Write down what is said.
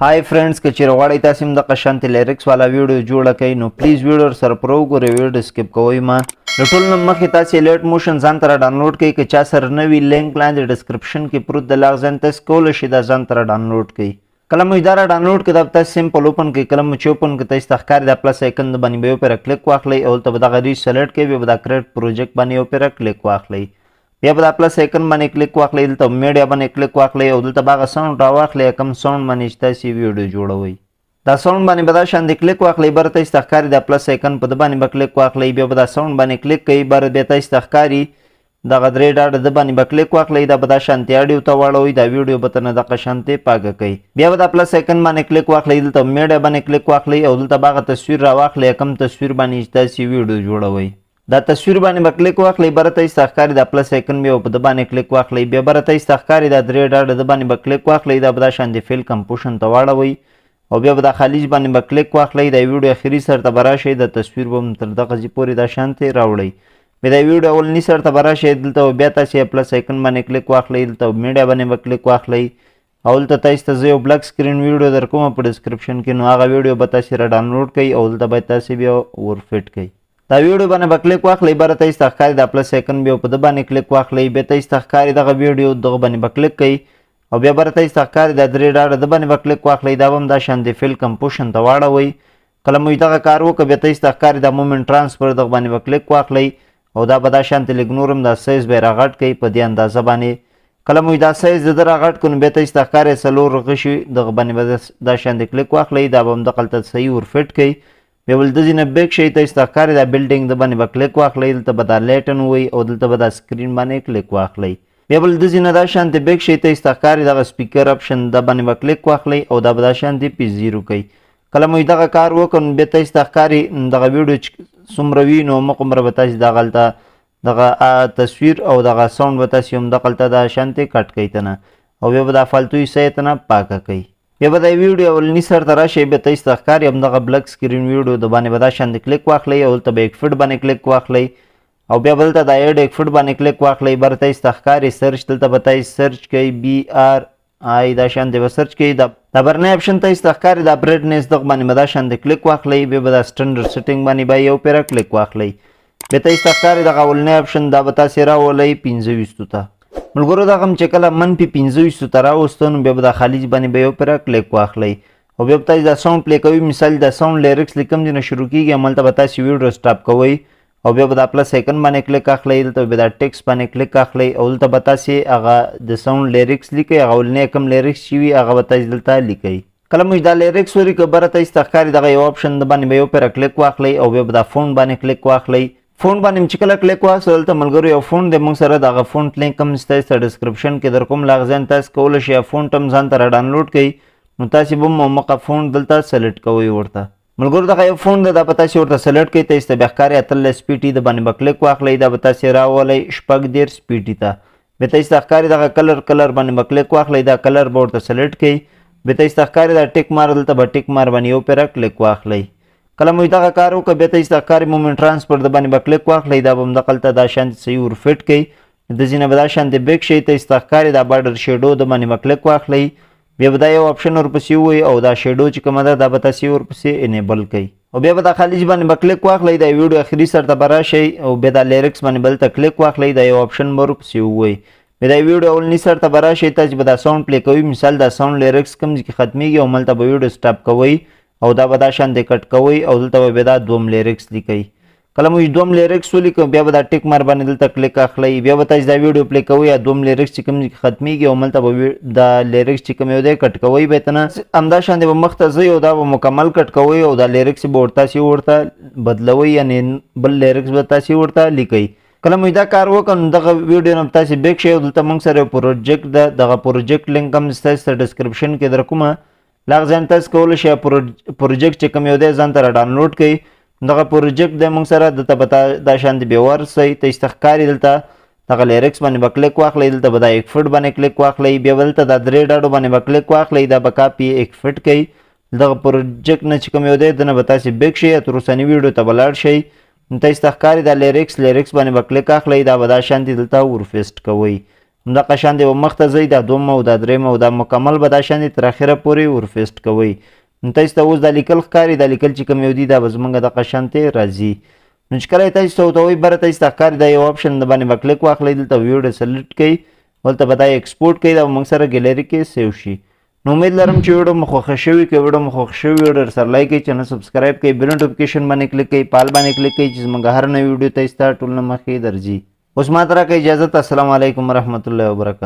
Hi friends که چیرې غواړئ تاسې هم دغه شانتې لیریکس والا ویډیو جوړه کړئ نو پلیز ویډیو سره پوره وګورئ ویډیو سکپ کوئ مه د ټول نه مخکې تاسې لیټ موشن ځان ته را ډاونلوډ کړئ که چا سره نه وي لینک لاندې ډسکرپشن کې پروت د لاغ ځان تاسې کولی شئ دا ځان ته را ډاونلوډ کړئ کله مو دا را ډاونلوډ کړئ دا به تاسې سمپل اوپن کړئ کله مو چې اوپن کړئ تاسې ته ښکاري دا پلس آیکن د باندې به یو پېره کلیک واخلئ او دلته به دغه ریچ سلیکټ کوئ بیا به دا کریټ پروجیکټ باندې یو پېره کلیک واخلئ بیا به دا پلس آیکن باندې کلیک واخلئ دلته میډیا باندې کلیک واخلئ او دلته به هغه ساوند راواخلئ کوم ساوند باندې چې تاسې ویډیو جوړوئ دا ساوند باندې به دا شاندې کلیک واخلئ بر تاسې ته ښکاري دا پلس آیکن په ده باندې به کلیک واخلئ بیا به دا ساوند باندې کلیک کوئ بر بیا تاسې ته ښکاري دغه درې ډاډه د باندې به کلیک واخلئ دا به دا شانتې اډیو ته واړوئ دا ویډیو به تنه دغه شانتې پاکه کوئ بیا به دا پلس آیکن باندې کلیک واخلئ دلته میډیا باندې کلیک واخلئ او دلته به هغه تصویر راواخلئ کوم تصویر باندې چې تاسې ویډیو جوړوئ دا تصویر باندې به کلیک واخلئ بره تاسې ته ښکاري دا پلس آیکن بیا په ده باندې کلیک واخلئ بیا بره تاسې ته ښکاري دا درې ډاډه د باندې به کلیک واخلئ دا به دا شانتې فیل کمپوشن ته واړوئ او بیا به دا خالیج باندې به کلیک واخلئ دا ویډیو اخري سر ته به راشئ د تصویر به هم تر دغه ځای پورې دا شانتې راوړئ بیا دا ویډیو اولني سر ته به راشئ دلته بیا تاسې پلس آیکن باندې کلیک واخلئ دلته میډیا باندې به کلیک واخلئ او دلته تاسې ته زه یو بلک سکرین ویډیو در کومه په ډسکرپشن کې نو هغه ویډیو به تاسې را ډاونلوډ کړئ او دلته باید تاسې بیا ورفټ کړئ دا ویډیو باندې به کلیک واخلئ بره تاسې ته ښکاري دا پلس آیکن بیا په ده باندې کلیک واخلئ بیا تاسې ته ښکاري دغه ویډیو دغه باندې به کلیک کوئ او بیا بره تاسې ته ښکاري دا درې ډاډه د باندې به کلیک واخلئ دا به هم دا شانتې فیل کمپوشن ته واړوئ کله مو دغه کار وکړه بیا تاسې ته ښکاري دا مومنټ ټرانسفر دغه باندې به کلیک واخلئ او دا به دا شانتې لږ نور هم دا سایز به یې راغټ کوئ په دې اندازه باندې کله مو دا سایز د ده راغټ کړو نو بیا تاسې ته ښکاري څلور غشي دغه باندې به دا شانتې کلیک واخلئ دا به هم دغلته صحیح ورفټ کوئ بیا بل د ځینې بیک شئ تاسې ته ښکاري دا بلډینګ د باندې به کلیک واخلئ دلته به دا لیټن ووایي او دلته به دا سکرین باندې کلیک واخلئ بیا بل د ځینې دا شانتې بیک شئ تاسې ته ښکاري دغه سپیکر اپشن د باندې به کلیک واخلئ او دا به دا شانتې پې زیرو کوئ کله مو دغه کار وکړو نو بیا تاسې ته ښکاري دغه ویډیو چې څومره وي نو همغومره به تاسې دغلته دغه تصویر او دغه ساوند به تاسې هم دغلته دا شانتې کټ کوئ ته نه او بیا به دا فالتو حصه یې ته نه پاکه کوئ بیا به دا ویډیو اولني سر ته راشئ بیا تاسې ته ښکاري همدغه بلک سکرین ویډیو د باندې به دا شانتې کلیک واخلئ او دلته به ایک فټ باندې کلیک واخلئ او بیا به دلته دا ایډ ایک فټ باندې کلیک واخلئ بر تاسې ته ښکاري سرچ دلته به تاسې سرچ کوئ بي آر آی دا شانتې به سرچ کوئ دا برنی اپشن تاسې ته ښکاري دا برایټنس دغه باندې به دا شانتې کلیک واخلئ بیا به دا سټنډرډ سیټینګ باندې به یو پېره کلیک واخلئ بیا تاسې ته ښکاري دغه اولنی اپشن دا به تاسې راولئ 15 ته ملګرو دغه هم چې کله منفي 15 ته راوسته نو بیا به دا خالیج باندې به یو پېره کلیک واخلئ او بیا به تاسې دا ساوند پلی کوئ مثال دا ساوند لیریکس له کوم ځای نه شروع کېږي هملته به تاسې ویډیو سټاپ کوئ او بیا به دا پلس آیکن باندې کلیک اخلئ دلته بیا دا ټیکس باندې کلیک اخلئ او دلته به تاسې هغه د ساوند لیریکس لیکئ هغه اولنی کوم لیریکس چې وي هغه به تاسې دلته لیکئ کله مو دا لیریکس ولیکه بره تاسې ته ښکاري دغه یو اپشن د باندې به یو پېره کلیک واخلئ او بیا به دا فونټ باندې کلیک واخلئ فونټ باندې چې کله کلیک واخلئ دلته ملګرو یو فونټ دی موږ سره دغه فونټ لینک هم تاسې ته ډسکرپشن کې در کوم له هغه ځای تاسې کولی شئ فونټ هم ځان ته را ډاونلوډ کړئ نو تاسې به هم همغه فونټ دلته سلیکټ کوئ ورته ملګرو دغه یو فونټ دی دا به تاسې ورته سلیکټ کړئ تاسې ته بیا ښکاري 18 پی ټي د باندې به کلیک واخلئ دا به تاسې راولئ 14 پی ټي ته بیا تاسې ته ښکاري دغه کلر باندې به کلیک واخلئ دا کلر به ورته سلیکټ کړئ بیا تاسې ته ښکاري دا ټیک مار دلته به ټیک مار باندې یو پېره کلیک واخلئ کله مو دغه کار وکړه بیا تاسې ته ښکاري مومنټ ټرانسفر د باندې به کلیک واخلئ دا به همدغلته دا شانتې صحیح ورفټ کوئ د ځینې به دا شانتې بیک شئ تاسې ته ښکاري دا بارډر شیډو د باندې به کلیک واخلئ بیا به دا یو اپشن ورپسې ووایي او دا شیډو چې کومه ده دا به تاسې ورپسې انیبل کوئ او بیا به دا خالیج باندې به کلیک واخلئ دا ویډیو اخري سر ته به راشئ او بیا دا لیریکس باندې به دلته کلیک واخلئ دا یو اپشن به ورپسې ووایي بیا دا ویډیو اولني سر ته به راشئ تاسې به دا ساوند پلی کوئ مثال دا ساوند لیریکس کوم ځای کې ختمیږي او هملته به ویډیو سټاپ کوئ او دا به دا شانتې کټ کوئ او دلته به بیا دا دوم لیریکس لیکئ کله مو دوم لیریکس ولیکو بیا به دا ټیک مار باندې دلته کلیک اخلئ بیا به تاسې دا ویډیو پلی کوئ یا دوم لیریکس چې کوم ځای کې ختمیږي او هملته به دا لیریکس چې کوم یو دی کټ کوئ به یې ته نه همدا شانتې به مخ ته ځئ او دا به مکمل کټ کوئ او دا لیریکس به تاسې ورته بدلوئ یعنې بل لیریکس به تاسې ورته لیکئ کله مو دا کار وکړو نو دغه ویډیو نه تاسې بیک شئ او دلته موږ سره یو پروجیکټ ده دغه پروجیکټ لینک هم ستاسې ته ډسکرپشن کې در کومه له هغه ځای تاسې کولی شئ پروجیکټ چې کوم یو دی ځان ته را ډاونلوډ کړئ دغه پروجیکټ دی موږ سره دلته به دا شانتې بیا ورسئ تاسې ته ښکاري دلته دغه لیریکس باندې به کلیک واخلئ دلته به دا ایک فټ باندې کلیک واخلئ بیا به دلته دا درې ډاډو باندې به کلیک واخلئ دا به کاپي ایک فټ کوئ دغه پروجیکټ نه چې کوم یو دی دنه به تاسې بیک شئ تر اوسني ویډیو ته به لاړ شئ نو تاسې ته ښکاري دا لیریکس باندې به کلیک اخلئ دا به دا شانتې دلته ورفیسټ کوئ همدغه شان دی مخ ته ځئ دا دومه او دا درېمه او دا مکمل به دا شان دی تر اخره پورې ورفیسټ کوئ. نو تاسو ته اوس دا لیکل ښکاري، دا لیکل چې کوم یو دي دا به زمونږ دغه شانتې راځي. نو چې کله تاسو ته ورته وایي بره تاسو ته ښکاري دا یو آپشن د باندې به کلیک واخلئ، دلته ویډیو سلیکټ کړئ، دلته به دا ایکسپورټ کړئ، دا به موږ سره ګیلري کې سیو شي. نو امید لرم چې ویډیو مو خوښه شوي. که ویډیو مو خوښه شوي ویډیو سره لایک کړئ، چینل سبسکرایب کړئ، بیل نوټیفیکیشن باندې کلیک کړئ، پال باندې کلیک کړئ چې زموږ هر نوې ویډیو تاسو ته ټول نه مخکې درځي. اوس ما ته راکړئ اجازت. السلام علیکم ورحمت الله وبرکاته.